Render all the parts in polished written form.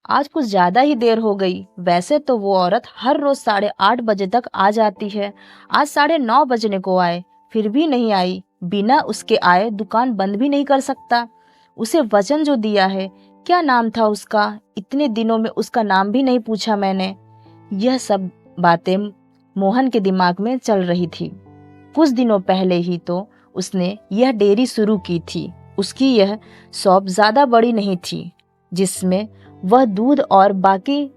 आज कुछ ज़्यादा ही देर हो गई। वैसे तो वो औरत हर रोज़ 8:30 बजे तक आ जाती है। आज 9:30 बजने को आए, फिर भी नहीं आई। बिना उसके आए दुकान बंद भी नहीं कर सकता। उसे वचन जो दिया है, क्या नाम था उसका? इतने दिनों में उसका नाम भी नहीं पूछा मैंने। यह सब बातें मोहन के दिमाग में चल रही थी। कुछ दिनों पहले ही तो उसने यह डेयरी शुरू की थी। उसकी यह शॉप ज़्यादा बड़ी नहीं थी, जिसमें वह दूध और बाकी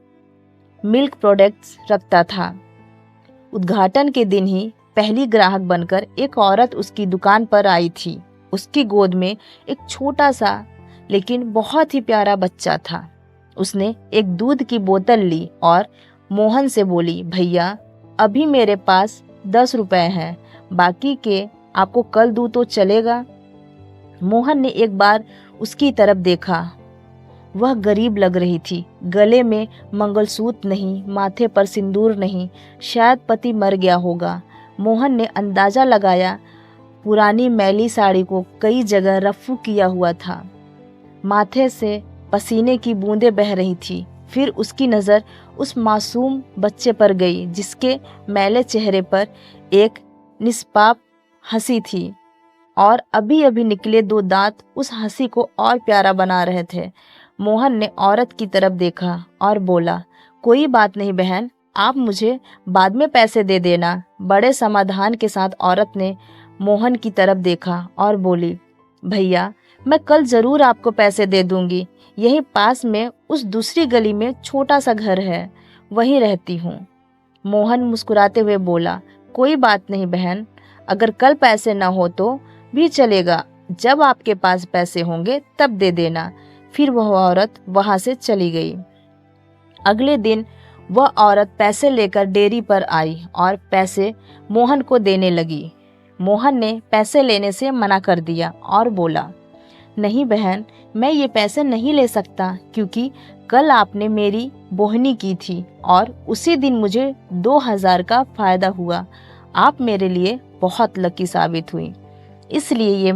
मिल्क प्रोडक्ट्स रखता था। उद्घाटन के दिन ही पहली ग्राहक बनकर एक औरत उसकी दुकान पर आई थी। उसकी गोद में एक छोटा सा लेकिन बहुत ही प्यारा बच्चा था। उसने एक दूध की बोतल ली और मोहन से बोली, भैया अभी मेरे पास 10 रुपए हैं, बाकी के आपको कल दूँ तो चलेगा? मोहन ने एक बार उसकी तरफ देखा। वह गरीब लग रही थी। गले में मंगलसूत्र नहीं, माथे पर सिंदूर नहीं, शायद पति मर गया होगा। मोहन ने अंदाजा लगाया, पुरानी मैली साड़ी को कई जगह रफ्फू किया हुआ था। माथे से पसीने की बूंदें बह रही थी। फिर उसकी नज़र उस मासूम बच्चे पर गई, जिसके मैले चेहरे पर एक निष्पाप हंसी थी और अभी अभी निकले 2 दांत उस हंसी को और प्यारा बना रहे थे। मोहन ने औरत की तरफ देखा और बोला, कोई बात नहीं बहन, आप मुझे बाद में पैसे दे देना। बड़े समाधान के साथ औरत ने मोहन की तरफ देखा और बोली, भैया मैं कल ज़रूर आपको पैसे दे दूंगी। यहीं पास में उस दूसरी गली में छोटा सा घर है, वहीं रहती हूँ। मोहन मुस्कुराते हुए बोला, कोई बात नहीं बहन, अगर कल पैसे न हो तो भी चलेगा। जब आपके पास पैसे होंगे तब दे देना। फिर वह औरत वहां से चली गई। अगले दिन वह औरत पैसे लेकर डेयरी पर आई और पैसे मोहन को देने लगी। मोहन ने पैसे लेने से मना कर दिया और बोला, नहीं बहन, मैं ये पैसे नहीं ले सकता, क्योंकि कल आपने मेरी बोहनी की थी और उसी दिन मुझे 2000 का फायदा हुआ। आप मेरे लिए बहुत लकी साबित हुई, इसलिए ये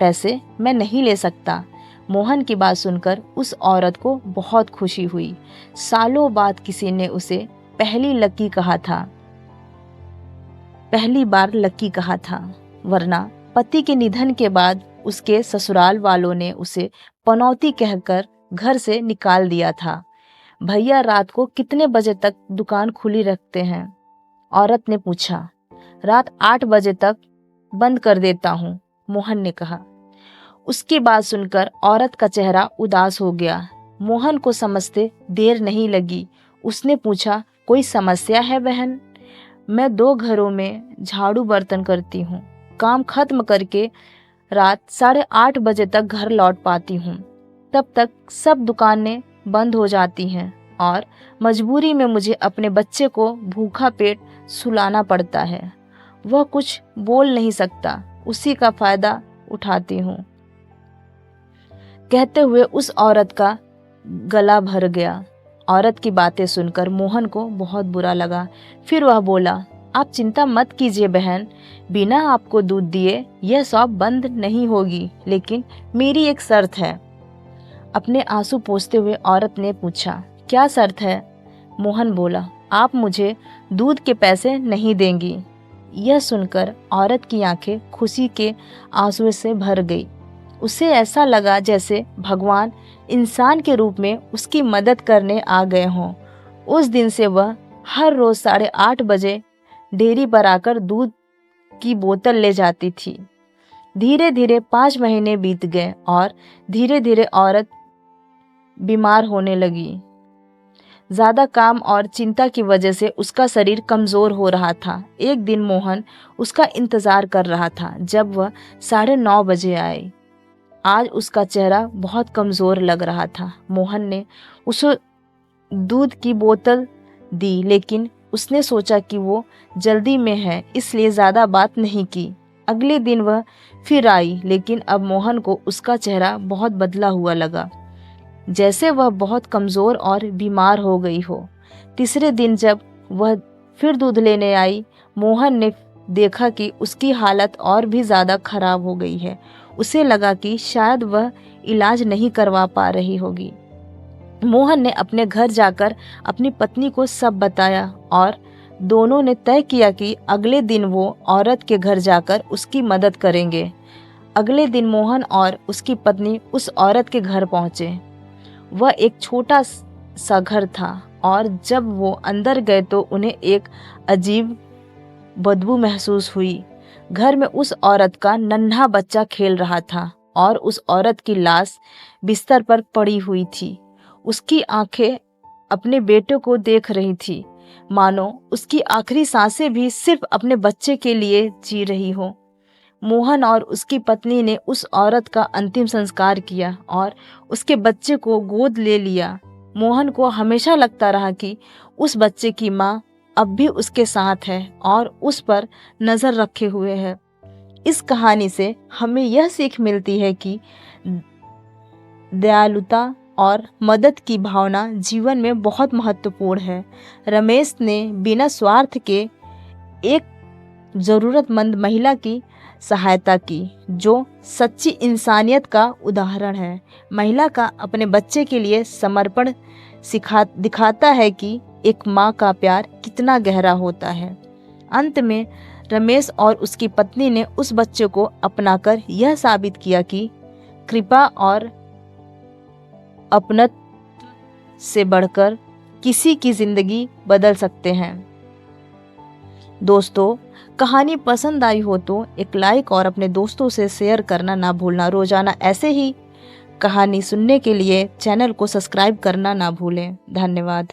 पैसे मैं नहीं ले सकता। मोहन की बात सुनकर उस औरत को बहुत खुशी हुई। सालों बाद किसी ने उसे पहली बार लकी कहा था, वरना पति के निधन के बाद उसके ससुराल वालों ने उसे पनौती कहकर घर से निकाल दिया था। भैया रात को कितने बजे तक दुकान खुली रखते हैं? औरत ने पूछा। रात 8 बजे तक बंद कर देता हूँ, मोहन ने कहा। उसकी बात सुनकर औरत का चेहरा उदास हो गया। मोहन को समझते देर नहीं लगी। उसने पूछा, कोई समस्या है बहन? मैं 2 घरों में झाड़ू बर्तन करती हूँ। काम खत्म करके रात 8:30 बजे तक घर लौट पाती हूँ। तब तक सब दुकानें बंद हो जाती हैं और मजबूरी में मुझे अपने बच्चे को भूखा पेट सुलाना पड़ता है। वह कुछ बोल नहीं सकता, उसी का फायदा उठाती हूँ। कहते हुए उस औरत का गला भर गया। औरत की बातें सुनकर मोहन को बहुत बुरा लगा। फिर वह बोला, आप चिंता मत कीजिए बहन, बिना आपको दूध दिए यह शॉप बंद नहीं होगी, लेकिन मेरी एक शर्त है। अपने आंसू पोंछते हुए औरत ने पूछा, क्या शर्त है? मोहन बोला, आप मुझे दूध के पैसे नहीं देंगी। यह सुनकर औरत की आंखें खुशी के आंसुओं से भर गई। उसे ऐसा लगा जैसे भगवान इंसान के रूप में उसकी मदद करने आ गए हों। उस दिन से वह हर रोज 8:30 बजे डेयरी पर आकर दूध की बोतल ले जाती थी। धीरे धीरे 5 महीने बीत गए और धीरे धीरे औरत बीमार होने लगी। ज्यादा काम और चिंता की वजह से उसका शरीर कमजोर हो रहा था। एक दिन मोहन उसका इंतजार कर रहा था जब वह 9:30 बजे आए। आज उसका चेहरा बहुत कमजोर लग रहा था। मोहन ने उसे दूध की बोतल दी, लेकिन उसने सोचा कि वो जल्दी में है, इसलिए ज़्यादा बात नहीं की। अगले दिन वह फिर आई, लेकिन अब मोहन को उसका चेहरा बहुत बदला हुआ लगा, जैसे वह बहुत कमज़ोर और बीमार हो गई हो। तीसरे दिन जब वह फिर दूध लेने आई, मोहन ने देखा कि उसकी हालत और भी ज़्यादा खराब हो गई है। उसे लगा कि शायद वह इलाज नहीं करवा पा रही होगी। मोहन ने अपने घर जाकर अपनी पत्नी को सब बताया और दोनों ने तय किया कि अगले दिन वो औरत के घर जाकर उसकी मदद करेंगे। अगले दिन मोहन और उसकी पत्नी उस औरत के घर पहुंचे। वह एक छोटा सा घर था और जब वो अंदर गए तो उन्हें एक अजीब बदबू महसूस हुई। घर में उस औरत का नन्हा बच्चा खेल रहा था और उस औरत की लाश बिस्तर पर पड़ी हुई थी। उसकी आंखें अपने बेटे को देख रही थी, मानो उसकी आखिरी सांसें भी सिर्फ अपने बच्चे के लिए जी रही हो। मोहन और उसकी पत्नी ने उस औरत का अंतिम संस्कार किया और उसके बच्चे को गोद ले लिया। मोहन को हमेशा लगता रहा कि उस बच्चे की माँ अब भी उसके साथ है और उस पर नजर रखे हुए है। इस कहानी से हमें यह सीख मिलती है कि दयालुता और मदद की भावना जीवन में बहुत महत्वपूर्ण है। रमेश ने बिना स्वार्थ के एक ज़रूरतमंद महिला की सहायता की, जो सच्ची इंसानियत का उदाहरण है। महिला का अपने बच्चे के लिए समर्पण दिखाता है कि एक माँ का प्यार कितना गहरा होता है। अंत में रमेश और उसकी पत्नी ने उस बच्चे को अपनाकर यह साबित किया कि कृपा और अपनत्व से बढ़कर किसी की जिंदगी बदल सकते हैं। दोस्तों, कहानी पसंद आई हो तो एक लाइक और अपने दोस्तों से शेयर करना ना भूलना। रोजाना ऐसे ही कहानी सुनने के लिए चैनल को सब्सक्राइब करना ना भूलें। धन्यवाद।